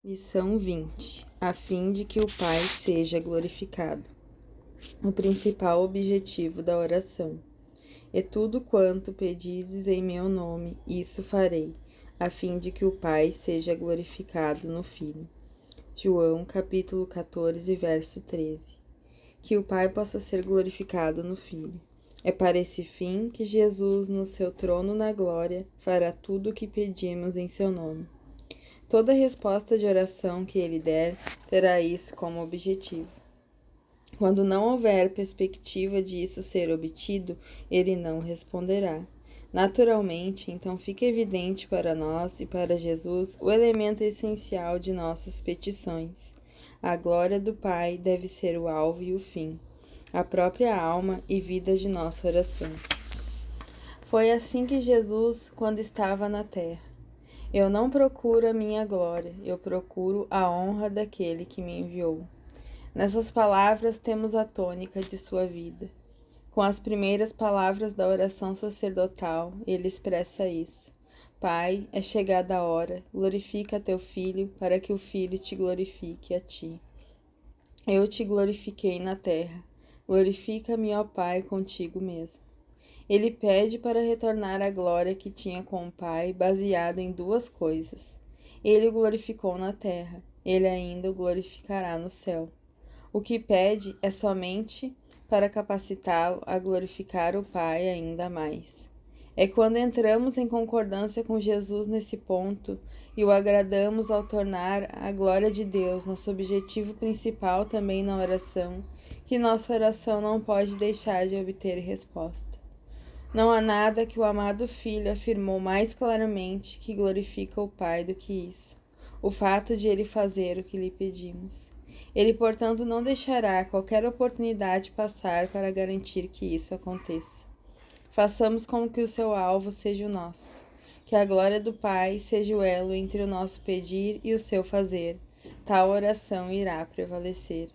Lição 20. A fim de que o Pai seja glorificado. O principal objetivo da oração. E tudo quanto pedides em meu nome, isso farei, a fim de que o Pai seja glorificado no Filho. João, capítulo 14, verso 13. Que o Pai possa ser glorificado no Filho. É para esse fim que Jesus, no seu trono na glória, fará tudo o que pedimos em seu nome. Toda resposta de oração que ele der terá isso como objetivo. Quando não houver perspectiva de isso ser obtido, ele não responderá. Naturalmente, então fica evidente para nós e para Jesus o elemento essencial de nossas petições. A glória do Pai deve ser o alvo e o fim, a própria alma e vida de nossa oração. Foi assim que Jesus, quando estava na terra, eu não procuro a minha glória, eu procuro a honra daquele que me enviou. Nessas palavras temos a tônica de sua vida. Com as primeiras palavras da oração sacerdotal, ele expressa isso. Pai, é chegada a hora, glorifica teu Filho, para que o Filho te glorifique a ti. Eu te glorifiquei na terra, glorifica-me, ó Pai, contigo mesmo. Ele pede para retornar à glória que tinha com o Pai, baseada em duas coisas. Ele o glorificou na terra, ele ainda o glorificará no céu. O que pede é somente para capacitá-lo a glorificar o Pai ainda mais. É quando entramos em concordância com Jesus nesse ponto e o agradamos ao tornar a glória de Deus nosso objetivo principal também na oração, que nossa oração não pode deixar de obter resposta. Não há nada que o amado Filho afirmou mais claramente que glorifica o Pai do que isso, o fato de ele fazer o que lhe pedimos. Ele, portanto, não deixará qualquer oportunidade passar para garantir que isso aconteça. Façamos com que o seu alvo seja o nosso, que a glória do Pai seja o elo entre o nosso pedir e o seu fazer. Tal oração irá prevalecer.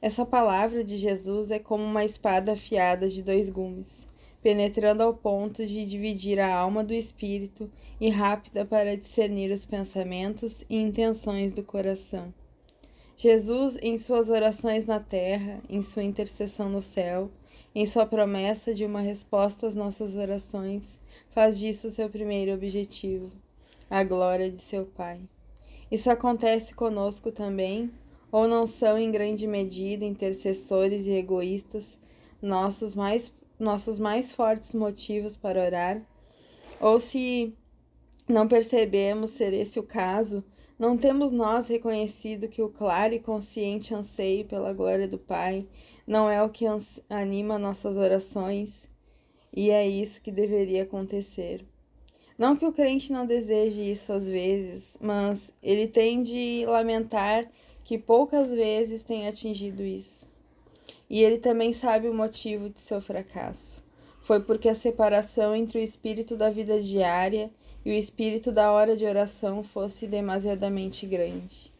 Essa palavra de Jesus é como uma espada afiada de dois gumes, penetrando ao ponto de dividir a alma do espírito e rápida para discernir os pensamentos e intenções do coração. Jesus, em suas orações na terra, em sua intercessão no céu, em sua promessa de uma resposta às nossas orações, faz disso seu primeiro objetivo, a glória de seu Pai. Isso acontece conosco também, ou não são em grande medida intercessores e egoístas nossos mais fortes motivos para orar? Ou se não percebemos ser esse o caso, não temos nós reconhecido que o claro e consciente anseio pela glória do Pai não é o que anima nossas orações? E é isso que deveria acontecer. Não que o crente não deseje isso às vezes, mas ele tem de lamentar que poucas vezes tem atingido isso. E ele também sabe o motivo de seu fracasso. Foi porque a separação entre o espírito da vida diária e o espírito da hora de oração fosse demasiadamente grande.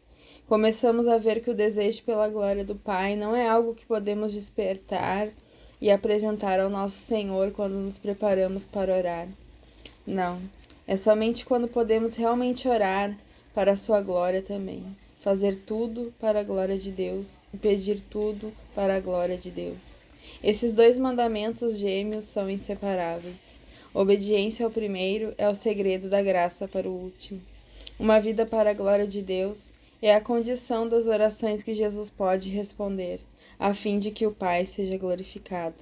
Começamos a ver que o desejo pela glória do Pai não é algo que podemos despertar e apresentar ao nosso Senhor quando nos preparamos para orar. Não, é somente quando podemos realmente orar para a sua glória também. Fazer tudo para a glória de Deus e pedir tudo para a glória de Deus. Esses dois mandamentos gêmeos são inseparáveis. Obediência ao primeiro é o segredo da graça para o último. Uma vida para a glória de Deus é a condição das orações que Jesus pode responder, a fim de que o Pai seja glorificado.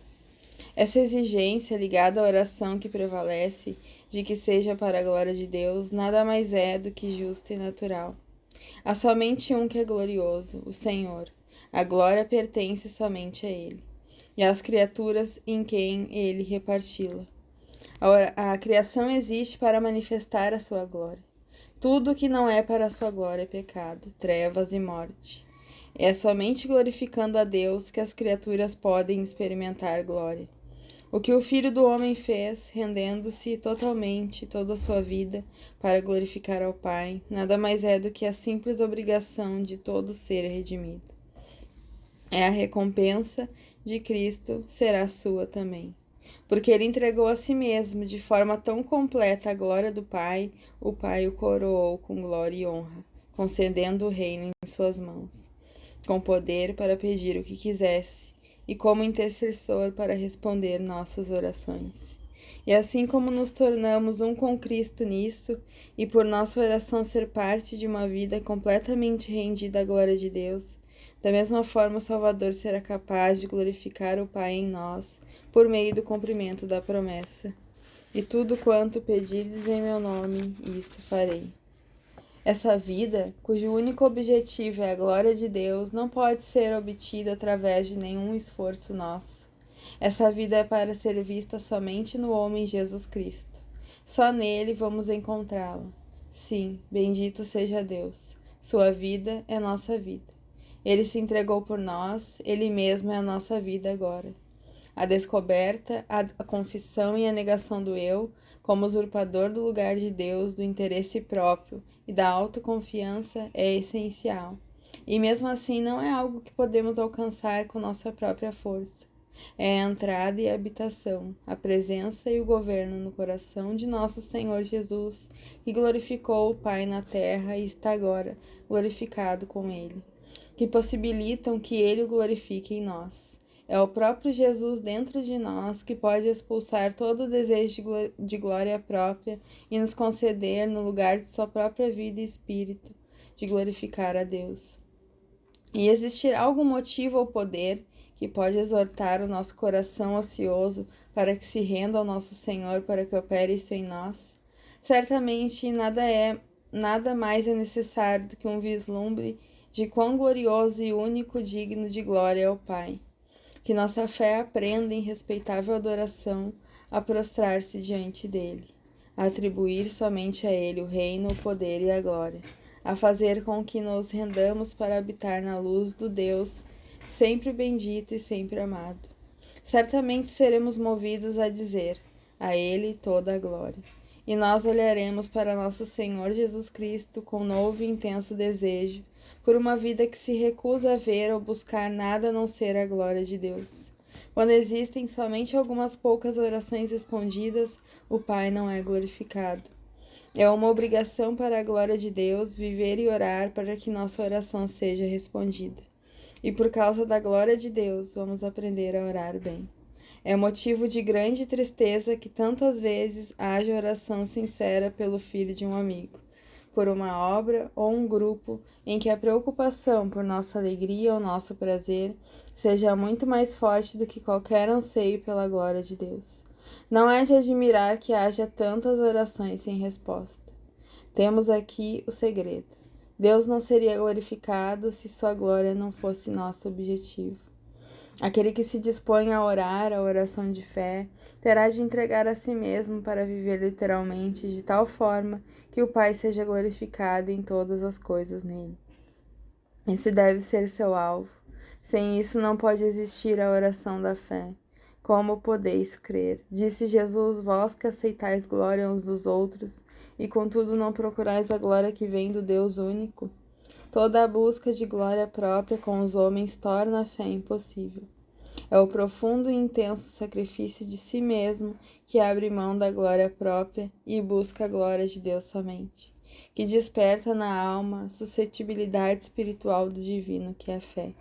Essa exigência ligada à oração que prevalece, de que seja para a glória de Deus, nada mais é do que justa e natural. Há somente um que é glorioso, o Senhor. A glória pertence somente a Ele, e às criaturas em quem Ele reparti-la. A criação existe para manifestar a sua glória. Tudo que não é para a sua glória é pecado, trevas e morte. É somente glorificando a Deus que as criaturas podem experimentar glória. O que o Filho do Homem fez, rendendo-se totalmente toda a sua vida para glorificar ao Pai, nada mais é do que a simples obrigação de todo ser redimido. É a recompensa de Cristo, será sua também. Porque ele entregou a si mesmo de forma tão completa a glória do Pai, o Pai o coroou com glória e honra, concedendo o reino em suas mãos, com poder para pedir o que quisesse e como intercessor para responder nossas orações. E assim como nos tornamos um com Cristo nisso, e por nossa oração ser parte de uma vida completamente rendida à glória de Deus, da mesma forma o Salvador será capaz de glorificar o Pai em nós, por meio do cumprimento da promessa. E tudo quanto pedirdes em meu nome, isso farei. Essa vida, cujo único objetivo é a glória de Deus, não pode ser obtida através de nenhum esforço nosso. Essa vida é para ser vista somente no homem Jesus Cristo. Só nele vamos encontrá-la. Sim, bendito seja Deus. Sua vida é nossa vida. Ele se entregou por nós, ele mesmo é a nossa vida agora. A descoberta, a confissão e a negação do eu, como usurpador do lugar de Deus, do interesse próprio e da autoconfiança, é essencial. E mesmo assim não é algo que podemos alcançar com nossa própria força. É a entrada e a habitação, a presença e o governo no coração de nosso Senhor Jesus, que glorificou o Pai na terra e está agora glorificado com Ele, que possibilitam que Ele o glorifique em nós. É o próprio Jesus dentro de nós que pode expulsar todo o desejo de glória própria e nos conceder, no lugar de sua própria vida e espírito, de glorificar a Deus. E existirá algum motivo ou poder que pode exortar o nosso coração ocioso para que se renda ao nosso Senhor para que opere isso em nós? Certamente nada mais é necessário do que um vislumbre de quão glorioso e único digno de glória é o Pai. Que nossa fé aprenda em respeitável adoração a prostrar-se diante dele, a atribuir somente a ele o reino, o poder e a glória, a fazer com que nos rendamos para habitar na luz do Deus sempre bendito e sempre amado. Certamente seremos movidos a dizer: a Ele toda a glória. E nós olharemos para nosso Senhor Jesus Cristo com novo e intenso desejo, por uma vida que se recusa a ver ou buscar nada a não ser a glória de Deus. Quando existem somente algumas poucas orações respondidas, o Pai não é glorificado. É uma obrigação para a glória de Deus viver e orar para que nossa oração seja respondida. E por causa da glória de Deus, vamos aprender a orar bem. É motivo de grande tristeza que tantas vezes haja oração sincera pelo filho de um amigo, por uma obra ou um grupo em que a preocupação por nossa alegria ou nosso prazer seja muito mais forte do que qualquer anseio pela glória de Deus. Não é de admirar que haja tantas orações sem resposta. Temos aqui o segredo. Deus não seria glorificado se sua glória não fosse nosso objetivo. Aquele que se dispõe a orar a oração de fé terá de entregar a si mesmo para viver literalmente de tal forma que o Pai seja glorificado em todas as coisas nele. Esse deve ser seu alvo. Sem isso não pode existir a oração da fé. Como podeis crer? Disse Jesus: vós que aceitais glória uns dos outros, e contudo não procurais a glória que vem do Deus único? Toda a busca de glória própria com os homens torna a fé impossível. É o profundo e intenso sacrifício de si mesmo que abre mão da glória própria e busca a glória de Deus somente, que desperta na alma a suscetibilidade espiritual do divino que é a fé.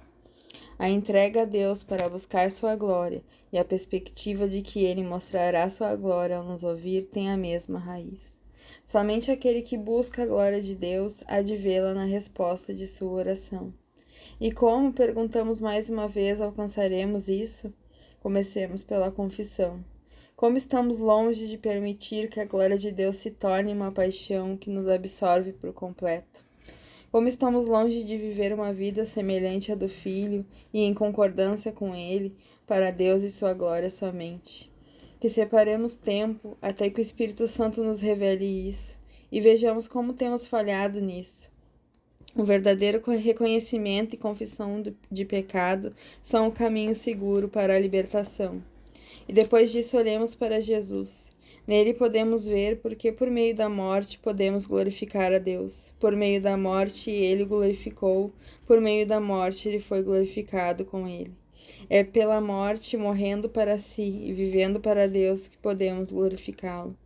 A entrega a Deus para buscar sua glória e a perspectiva de que Ele mostrará sua glória ao nos ouvir tem a mesma raiz. Somente aquele que busca a glória de Deus há de vê-la na resposta de sua oração. E como, perguntamos mais uma vez, alcançaremos isso? Comecemos pela confissão. Como estamos longe de permitir que a glória de Deus se torne uma paixão que nos absorve por completo. Como estamos longe de viver uma vida semelhante à do Filho e em concordância com Ele, para Deus e sua glória somente. Que separemos tempo até que o Espírito Santo nos revele isso e vejamos como temos falhado nisso. O verdadeiro reconhecimento e confissão de pecado são o caminho seguro para a libertação. E depois disso olhemos para Jesus. Nele podemos ver porque por meio da morte podemos glorificar a Deus. Por meio da morte ele o glorificou, por meio da morte ele foi glorificado com ele. É pela morte, morrendo para si e vivendo para Deus, que podemos glorificá-lo.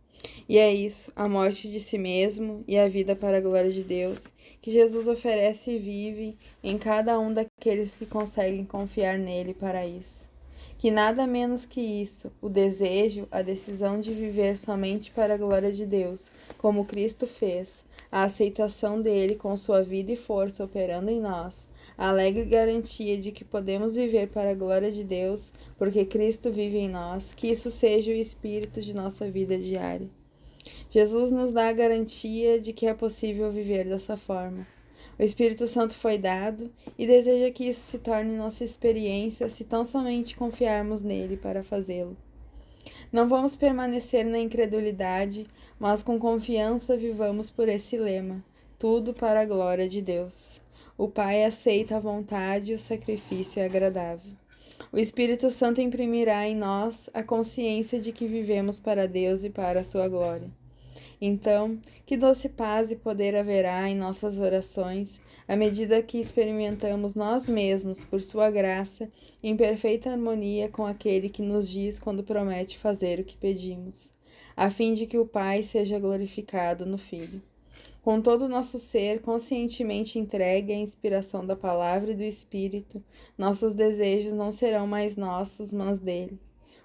E é isso, a morte de si mesmo e a vida para a glória de Deus, que Jesus oferece e vive em cada um daqueles que conseguem confiar nele para isso. Que nada menos que isso, o desejo, a decisão de viver somente para a glória de Deus, como Cristo fez, a aceitação dele com sua vida e força operando em nós, a alegre garantia de que podemos viver para a glória de Deus, porque Cristo vive em nós, que isso seja o espírito de nossa vida diária. Jesus nos dá a garantia de que é possível viver dessa forma. O Espírito Santo foi dado e deseja que isso se torne nossa experiência se tão somente confiarmos nele para fazê-lo. Não vamos permanecer na incredulidade, mas com confiança vivamos por esse lema: tudo para a glória de Deus. O Pai aceita a vontade e o sacrifício é agradável. O Espírito Santo imprimirá em nós a consciência de que vivemos para Deus e para a sua glória. Então, que doce paz e poder haverá em nossas orações, à medida que experimentamos nós mesmos, por sua graça, em perfeita harmonia com aquele que nos diz quando promete fazer o que pedimos, a fim de que o Pai seja glorificado no Filho. Com todo o nosso ser conscientemente entregue à inspiração da palavra e do Espírito, nossos desejos não serão mais nossos, mas dele.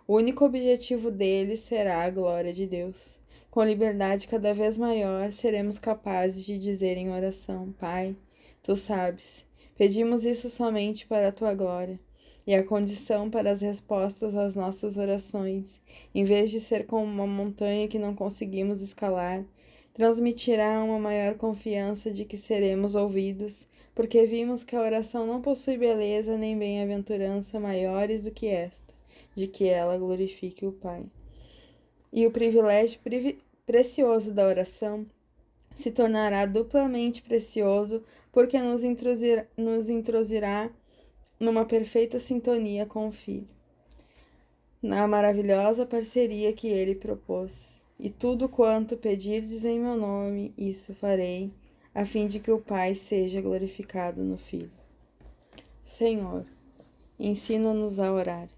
O único objetivo dele será a glória de Deus. Com liberdade cada vez maior, seremos capazes de dizer em oração: Pai, tu sabes, pedimos isso somente para a tua glória. E a condição para as respostas às nossas orações, em vez de ser como uma montanha que não conseguimos escalar, transmitirá uma maior confiança de que seremos ouvidos, porque vimos que a oração não possui beleza nem bem-aventurança maiores do que esta, de que ela glorifique o Pai. E o privilégio precioso da oração se tornará duplamente precioso, porque nos introduzirá numa perfeita sintonia com o Filho, na maravilhosa parceria que ele propôs. E tudo quanto pedirdes em meu nome, isso farei, a fim de que o Pai seja glorificado no Filho. Senhor, ensina-nos a orar.